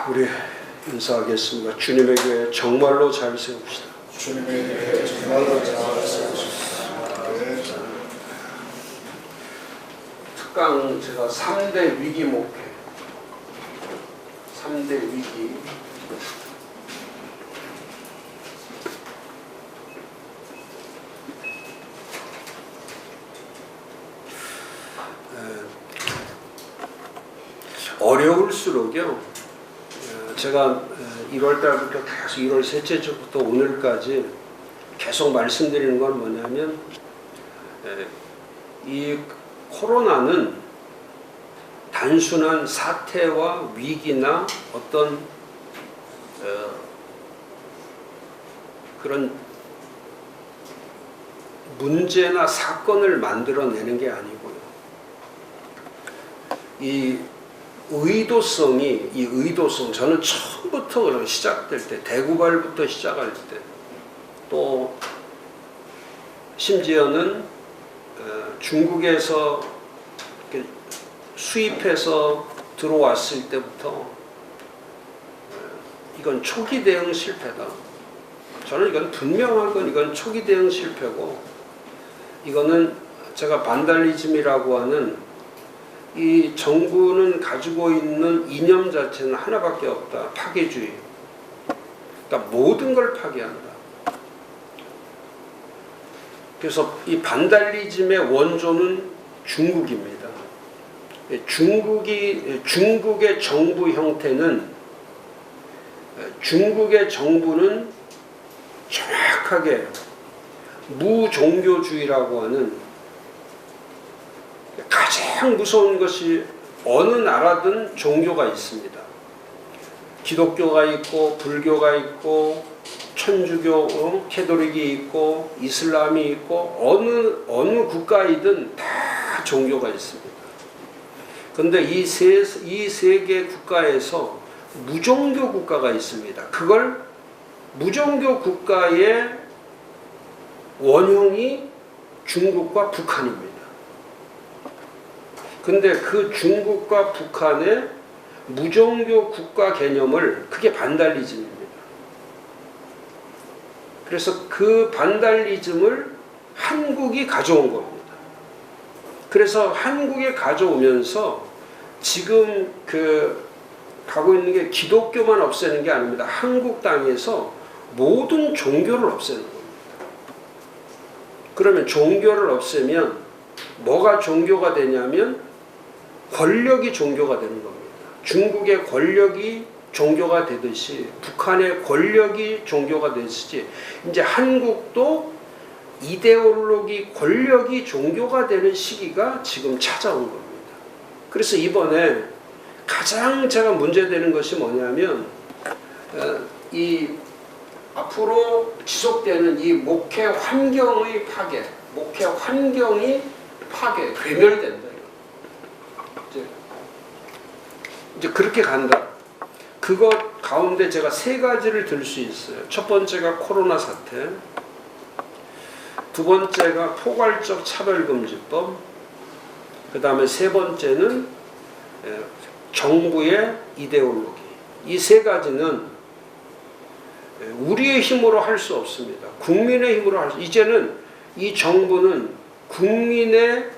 우리 인사하겠습니다. 주님의 교회 정말로 잘 세웁시다. 주님의 교회 정말로 잘 세우십시다. 특강 제가 3대 위기 목회, 3대 위기. 어려울수록요, 제가 1월 달부터 계속 1월 셋째 주부터 오늘까지 계속 말씀드리는 건 뭐냐면, 이 코로나는 단순한 사태와 위기나 어떤 그런 문제나 사건을 만들어내는 게 아니고요. 이 의도성, 저는 처음부터 시작될 때, 대구발부터 시작할 때, 또 심지어는 중국에서 수입해서 들어왔을 때부터 이건 초기 대응 실패다. 저는 이건 분명한 건 이건 초기 대응 실패고, 이거는 제가 반달리즘이라고 하는 이 정부는 가지고 있는 이념 자체는 하나밖에 없다. 파괴주의. 그러니까 모든 걸 파괴한다. 그래서 이 반달리즘의 원조는 중국입니다. 중국의 정부 형태는, 중국의 정부는 정확하게 무종교주의라고 하는, 가장 무서운 것이 어느 나라든 종교가 있습니다. 기독교가 있고 불교가 있고 천주교, 캐톨릭이 있고 이슬람이 있고 어느 국가이든 다 종교가 있습니다. 그런데 이 세 개 국가에서 무종교 국가가 있습니다. 그걸 무종교 국가의 원형이 중국과 북한입니다. 근데 그 중국과 북한의 무종교 국가 개념을, 그게 반달리즘입니다. 그래서 그 반달리즘을 한국이 가져온 겁니다. 그래서 한국에 가져오면서 지금 가고 있는 게 기독교만 없애는 게 아닙니다. 한국 땅에서 모든 종교를 없애는 겁니다. 그러면 종교를 없애면 뭐가 종교가 되냐면 권력이 종교가 되는 겁니다. 중국의 권력이 종교가 되듯이 북한의 권력이 종교가 되듯이 이제 한국도 이데올로기, 권력이 종교가 되는 시기가 지금 찾아온 겁니다. 그래서 이번에 가장 제가 문제되는 것이 뭐냐면, 이 앞으로 지속되는 이 목회 환경의 파괴, 목회 환경이 괴멸된다. 이제 그렇게 간다. 그것 가운데 제가 세 가지를 들 수 있어요. 첫 번째가 코로나 사태, 두 번째가 포괄적 차별금지법, 그 다음에 세 번째는 정부의 이데올로기. 이 세 가지는 우리의 힘으로 할 수 없습니다. 국민의 힘으로 이제는 이 정부는 국민의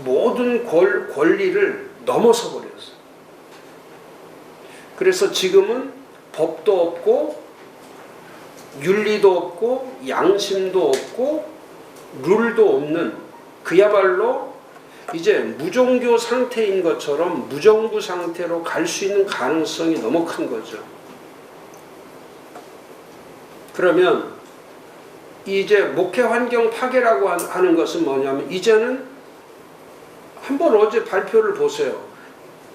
모든 권리를 넘어서 버렸어요. 그래서 지금은 법도 없고 윤리도 없고 양심도 없고 룰도 없는, 그야말로 이제 무종교 상태인 것처럼 무정부 상태로 갈 수 있는 가능성이 너무 큰 거죠. 그러면 이제 목회 환경 파괴라고 하는 것은 뭐냐면, 이제는 한번 어제 발표를 보세요.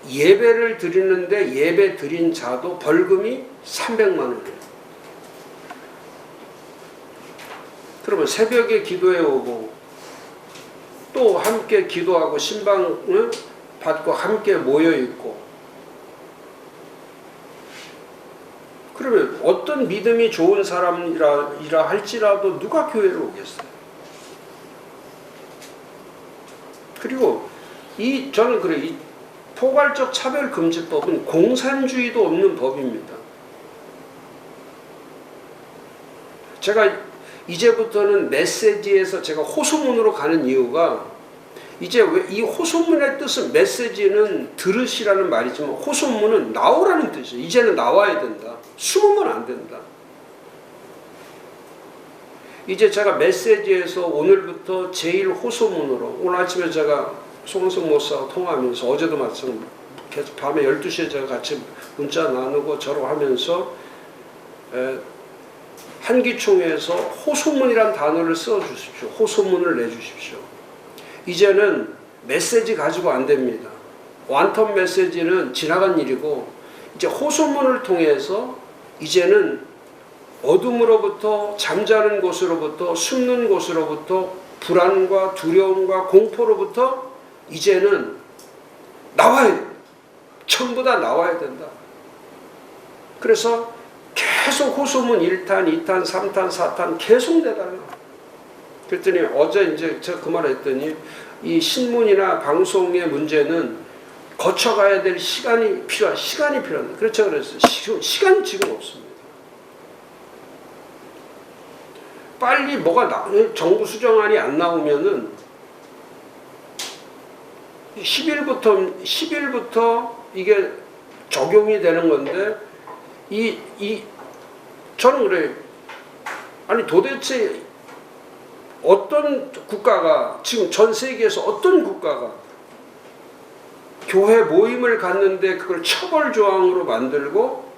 예배를 드리는데 예배 드린 자도 벌금이 300만 원이에요. 그러면 새벽에 기도해 오고 또 함께 기도하고 신방을 받고 함께 모여 있고, 그러면 어떤 믿음이 좋은 사람이라 할지라도 누가 교회를 오겠어요? 그리고 저는 그래, 포괄적 차별금지법은 공산주의도 없는 법입니다. 제가 이제부터는 메시지에서 제가 호소문으로 가는 이유가 이제 왜 이 호소문의 뜻은 메시지는 들으시라는 말이지만 호소문은 나오라는 뜻이에요. 이제는 나와야 된다. 숨으면 안 된다. 이제 제가 메시지에서 오늘부터 제일 호소문으로 오늘 아침에 제가 송은석 목사와 통화하면서 어제도 마찬가지로 계속 밤에 12시에 제가 같이 문자 나누고 저러 하면서 한기총회에서 호소문이란 단어를 써주십시오. 호소문을 내주십시오. 이제는 메시지 가지고 안 됩니다. 완턴 메시지는 지나간 일이고 이제 호소문을 통해서 이제는 어둠으로부터 잠자는 곳으로부터 숨는 곳으로부터 불안과 두려움과 공포로부터 이제는 나와야 된다. 전부 다 나와야 된다. 그래서 계속 호소문 1탄, 2탄, 3탄, 4탄 계속 내달라. 그랬더니 어제 이제 제가 그 말을 했더니 이 신문이나 방송의 문제는 거쳐가야 될 시간이 필요하다. 그렇죠. 그랬어요. 시간이 지금 없습니다. 빨리 뭐가 정부 수정안이 안 나오면은 10일부터 이게 적용이 되는 건데 저는 그래요. 아니 도대체 어떤 국가가 지금 전 세계에서 어떤 국가가 교회 모임을 갖는데 그걸 처벌 조항으로 만들고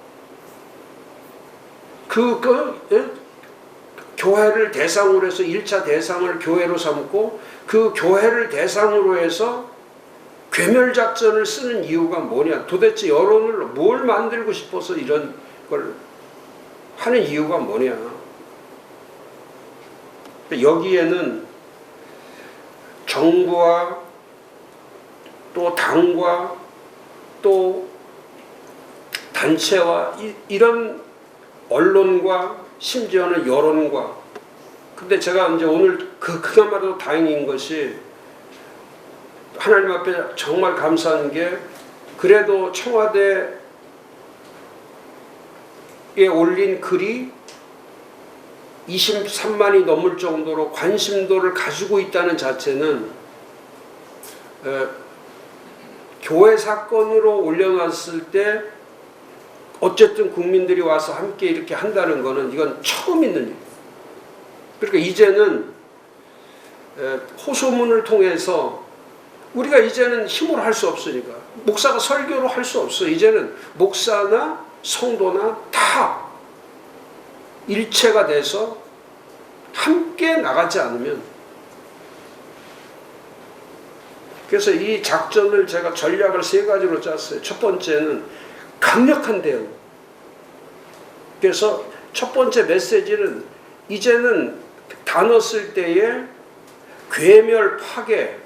교회를 대상으로 해서 1차 대상을 교회로 삼고 그 교회를 대상으로 해서 괴멸작전을 쓰는 이유가 뭐냐. 도대체 여론을 뭘 만들고 싶어서 이런 걸 하는 이유가 뭐냐. 여기에는 정부와 또 당과 또 단체와 이런 언론과 심지어는 여론과 근데 제가 이제 오늘 그야말로 다행인 것이 하나님 앞에 정말 감사한 게 그래도 청와대에 올린 글이 23만이 넘을 정도로 관심도를 가지고 있다는 자체는 교회 사건으로 올려놨을 때 어쨌든 국민들이 와서 함께 이렇게 한다는 것은 이건 처음 있는 일. 그러니까 이제는 호소문을 통해서 우리가 이제는 힘으로 할 수 없으니까 목사가 설교로 할 수 없어. 이제는 목사나 성도나 다 일체가 돼서 함께 나가지 않으면 그래서 이 작전을 제가 전략을 3가지로 짰어요. 첫 번째는 강력한 대응. 그래서 첫 번째 메시지는 이제는 단어 쓸 때에 괴멸 파괴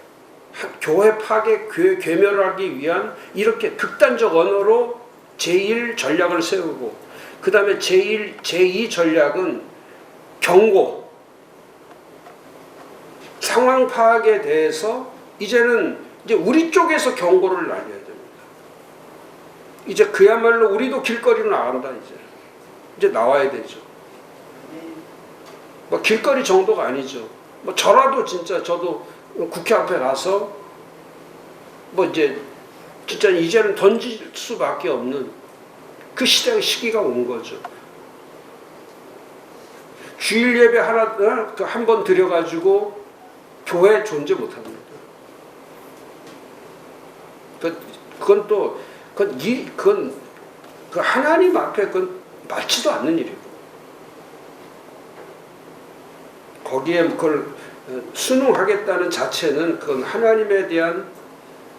교회 파괴 괴멸하기 위한 이렇게 극단적 언어로 제1 전략을 세우고 그 다음에 제2 전략은 경고 상황 파악에 대해서 이제는 이제 우리 쪽에서 경고를 날려야 됩니다. 이제 그야말로 우리도 길거리로 나간다. 이제 나와야 되죠. 뭐 길거리 정도가 아니죠. 뭐 저라도 진짜 저도 국회 앞에 가서 뭐 이제 진짜 이제는 던질 수밖에 없는 그 시기가 온 거죠. 주일 예배 한 번 드려가지고 교회 존재 못합니다. 그건 그 하나님 앞에 그건 맞지도 않는 일이고 거기에 그걸 순응하겠다는 자체는 그건 하나님에 대한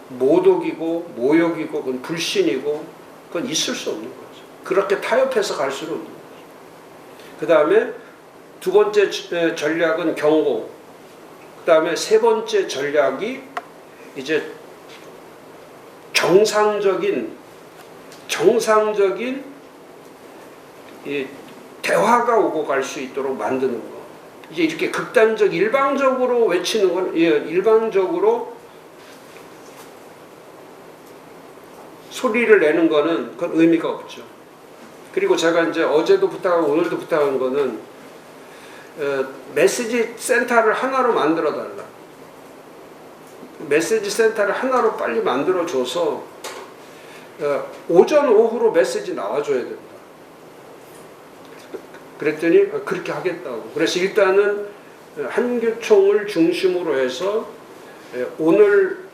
모독이고 모욕이고 그건 불신이고 그건 있을 수 없는 거죠. 그렇게 타협해서 갈 수는 없는 거죠. 그 다음에 두 번째 전략은 경고. 그 다음에 세 번째 전략이 이제 정상적인 이 대화가 오고 갈 수 있도록 만드는 거. 이제 이렇게 극단적 일방적으로 외치는 건 일방적으로 소리를 내는 거는 그건 의미가 없죠. 그리고 제가 이제 어제도 부탁하고 오늘도 부탁한 거는 메시지 센터를 하나로 만들어 달라. 메시지 센터를 하나로 빨리 만들어 줘서 오전 오후로 메시지 나와줘야 된다. 그랬더니 그렇게 하겠다고. 그래서 일단은 한교총을 중심으로 해서 오늘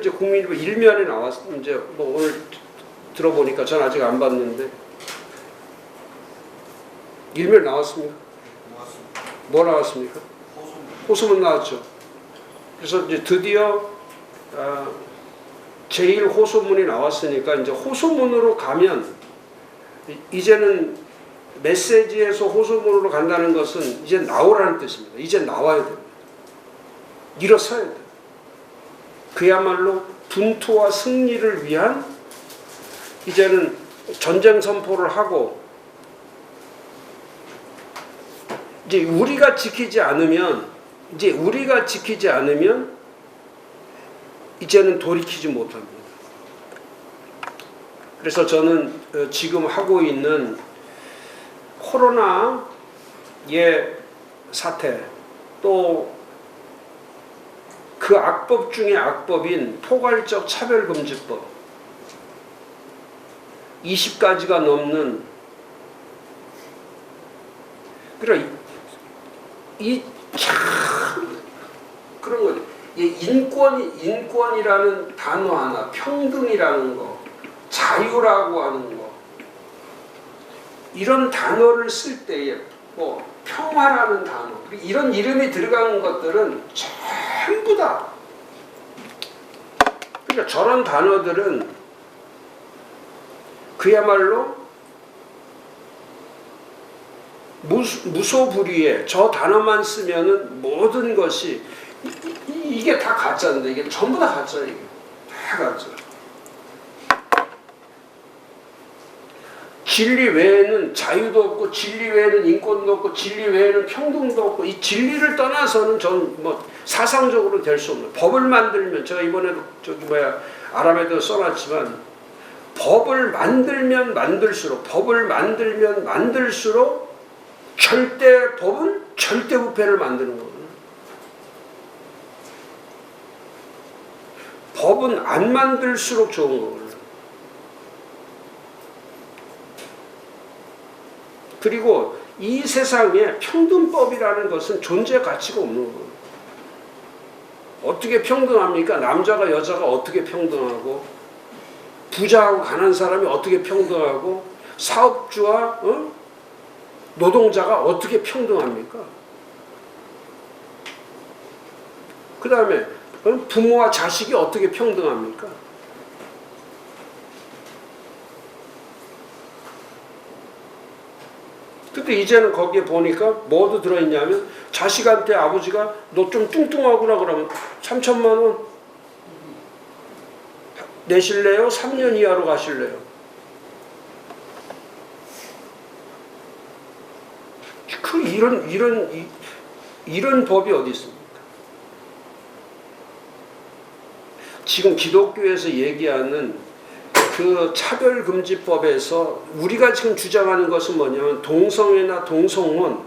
이제 국민일보 일면에 나왔 이제 뭐 오늘 들어보니까 전 아직 안 봤는데 일면 나왔습니까? 나왔습니다. 뭐 나왔습니까? 호소문 나왔죠. 그래서 이제 드디어 제1 호소문이 나왔으니까 이제 호소문으로 가면 이제는 메시지에서 호소문으로 간다는 것은 이제 나오라는 뜻입니다. 이제 나와야 됩니다. 일어서야 돼요. 그야말로 분투와 승리를 위한 이제는 전쟁 선포를 하고 이제 우리가 지키지 않으면 이제는 돌이키지 못합니다. 그래서 저는 지금 하고 있는 코로나의 사태 또 그 악법 중에 악법인 포괄적 차별금지법 20가지가 넘는 그러니까 참 그런 거죠. 인권이라는 단어 하나, 평등이라는 거, 자유라고 하는 거 이런 단어를 쓸 때에 뭐 평화라는 단어 이런 이름이 들어가는 것들은 전부 다 그러니까 저런 단어들은 그야말로 무소불위에 저 단어만 쓰면은 모든 것이 이게 다 가짜인데 이게 전부 다 가짜예요. 이게 다 가짜. 진리 외에는 자유도 없고 진리 외에는 인권도 없고 진리 외에는 평등도 없고 이 진리를 떠나서는 전 뭐 사상적으로 될 수 없는 법을 만들면 제가 이번에도 아람에도 써놨지만 법을 만들면 만들수록 법은 절대 부패를 만드는 거거든요. 법은 안 만들수록 좋은 거거든요. 그리고 이 세상에 평등법이라는 것은 존재 가치가 없는 거예요. 어떻게 평등합니까? 남자가 여자가 어떻게 평등하고 부자하고 가난한 사람이 어떻게 평등하고 사업주와 노동자가 어떻게 평등합니까? 그 다음에 부모와 자식이 어떻게 평등합니까? 근데 이제는 거기에 보니까 뭐도 들어있냐면 자식한테 아버지가 너 좀 뚱뚱하구나 그러면 3천만 원 내실래요? 3년 이하로 가실래요? 이런 법이 어디 있습니까? 지금 기독교에서 얘기하는 그 차별금지법에서 우리가 지금 주장하는 것은 뭐냐면 동성애나 동성혼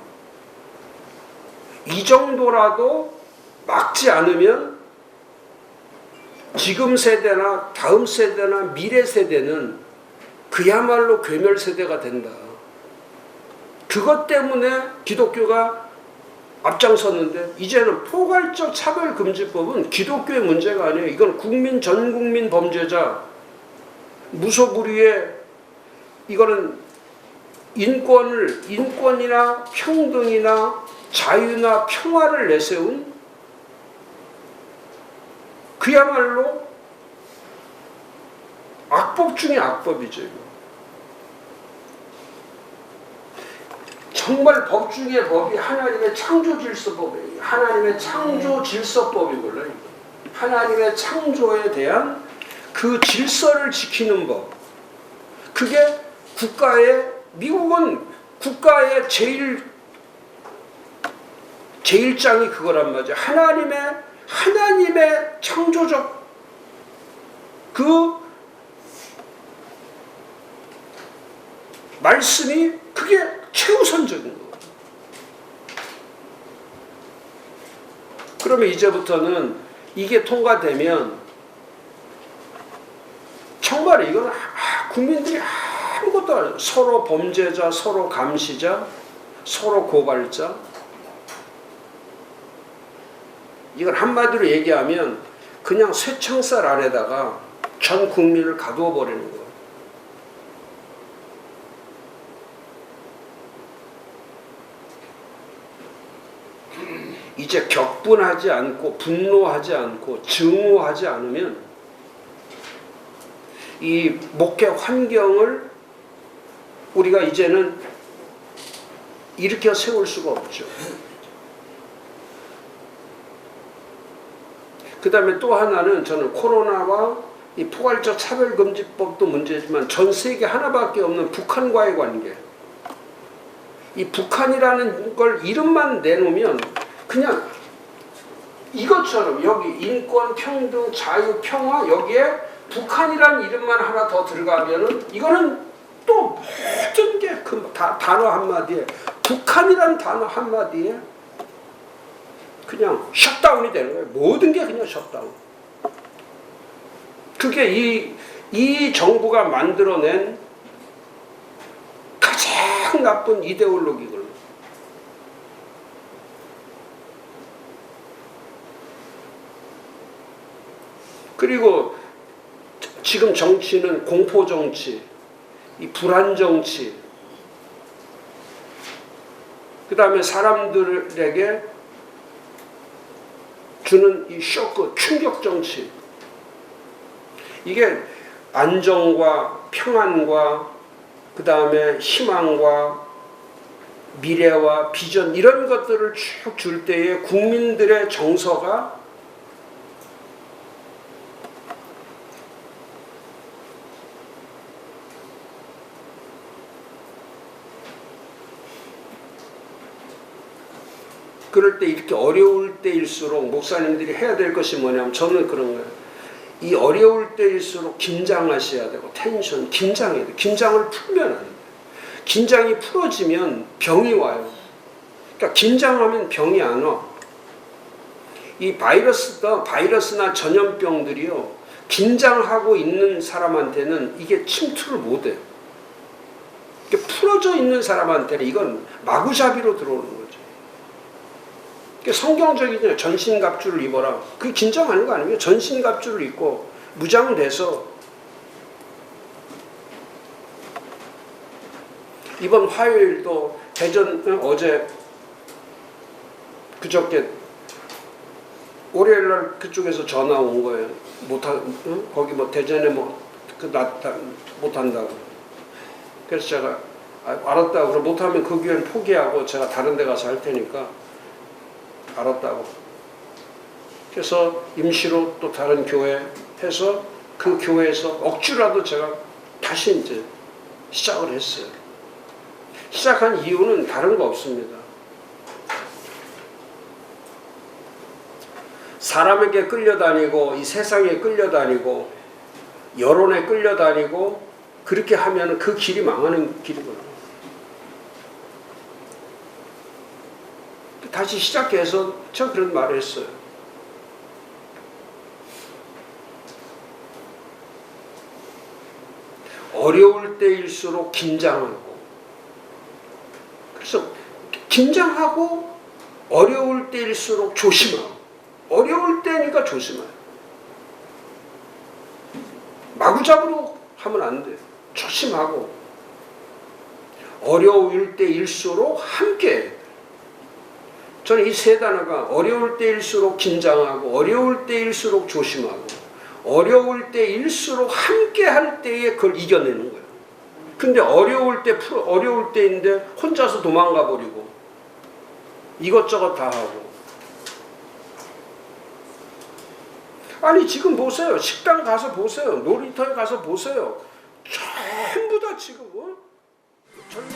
이 정도라도 막지 않으면 지금 세대나 다음 세대나 미래 세대는 그야말로 괴멸 세대가 된다. 그것 때문에 기독교가 앞장섰는데 이제는 포괄적 차별금지법은 기독교의 문제가 아니에요. 이건 전 국민 범죄자 무소불위에 이거는 인권이나 평등이나 자유나 평화를 내세운 그야말로 악법 중에 악법이죠. 정말 법 중에 법이 하나님의 창조질서법이에요. 하나님의 창조질서법이걸요. 하나님의 창조에 대한 그 질서를 지키는 법. 그게 미국은 국가의 제일장이 그거란 말이죠. 하나님의 창조적 그 말씀이 그게 최우선적인 거예요. 그러면 이제부터는 이게 통과되면 정말 이건 국민들이 아무것도 안 해요. 서로 범죄자, 서로 감시자, 서로 고발자. 이걸 한마디로 얘기하면 그냥 쇠창살 안에다가 전 국민을 가두어 버리는 거예요. 이제 격분하지 않고 분노하지 않고 증오하지 않으면 이 목회 환경을 우리가 이제는 일으켜 세울 수가 없죠. 그 다음에 또 하나는 저는 코로나와 이 포괄적 차별금지법도 문제지만 전 세계 하나밖에 없는 북한과의 관계. 이 북한이라는 걸 이름만 내놓으면 그냥 이것처럼 여기 인권, 평등, 자유, 평화 여기에 북한이라는 이름만 하나 더 들어가면은 이거는 또 모든 게 그 단어 한마디에 북한이라는 단어 한마디에 그냥 셧다운이 되는 거예요. 모든 게 그냥 셧다운. 그게 이 정부가 만들어낸 가장 나쁜 이데올로기거든요. 그리고 지금 정치는 공포정치, 이 불안정치, 그 다음에 사람들에게 주는 이 쇼크, 충격정치. 이게 안정과 평안과 그 다음에 희망과 미래와 비전 이런 것들을 쭉 줄 때에 국민들의 정서가 그럴 때 이렇게 어려울 때일수록 목사님들이 해야 될 것이 뭐냐면 저는 그런 거예요. 이 어려울 때일수록 긴장하셔야 되고 텐션, 긴장해야 돼요. 긴장을 풀면 안 돼요. 긴장이 풀어지면 병이 와요. 그러니까 긴장하면 병이 안 와. 이 바이러스나 전염병들이요. 긴장하고 있는 사람한테는 이게 침투를 못 해요. 풀어져 있는 사람한테는 이건 마구잡이로 들어오는 거죠. 성경적이잖아요. 전신갑주를 입어라. 그게 긴장하는 거 아니에요? 전신갑주를 입고 무장돼서 이번 화요일도 대전 어제 그저께 월요일날 그쪽에서 전화 온 거예요. 거기 뭐 대전에 못한다고. 그래서 제가 알았다고. 그럼 못하면 그 교회는 포기하고 제가 다른 데 가서 할 테니까 알았다고. 그래서 임시로 또 다른 교회 해서 그 교회에서 억지로라도 제가 다시 이제 시작을 했어요. 시작한 이유는 다른 거 없습니다. 사람에게 끌려다니고 이 세상에 끌려다니고 여론에 끌려다니고 그렇게 하면 그 길이 망하는 길이거든요. 다시 시작해서 제가 그런 말을 했어요. 어려울 때일수록 긴장하고, 그래서 긴장하고 어려울 때일수록 조심하고, 어려울 때니까 조심해요. 마구잡이로 하면 안 돼요. 조심하고 어려울 때일수록 함께. 저는 이 세 단어가 어려울 때일수록 긴장하고 어려울 때일수록 조심하고 어려울 때일수록 함께 할 때에 그걸 이겨내는 거예요. 근데 어려울 때인데 혼자서 도망가 버리고 이것저것 다 하고. 아니 지금 보세요. 식당 가서 보세요. 놀이터에 가서 보세요. 전부 다 지금 젊은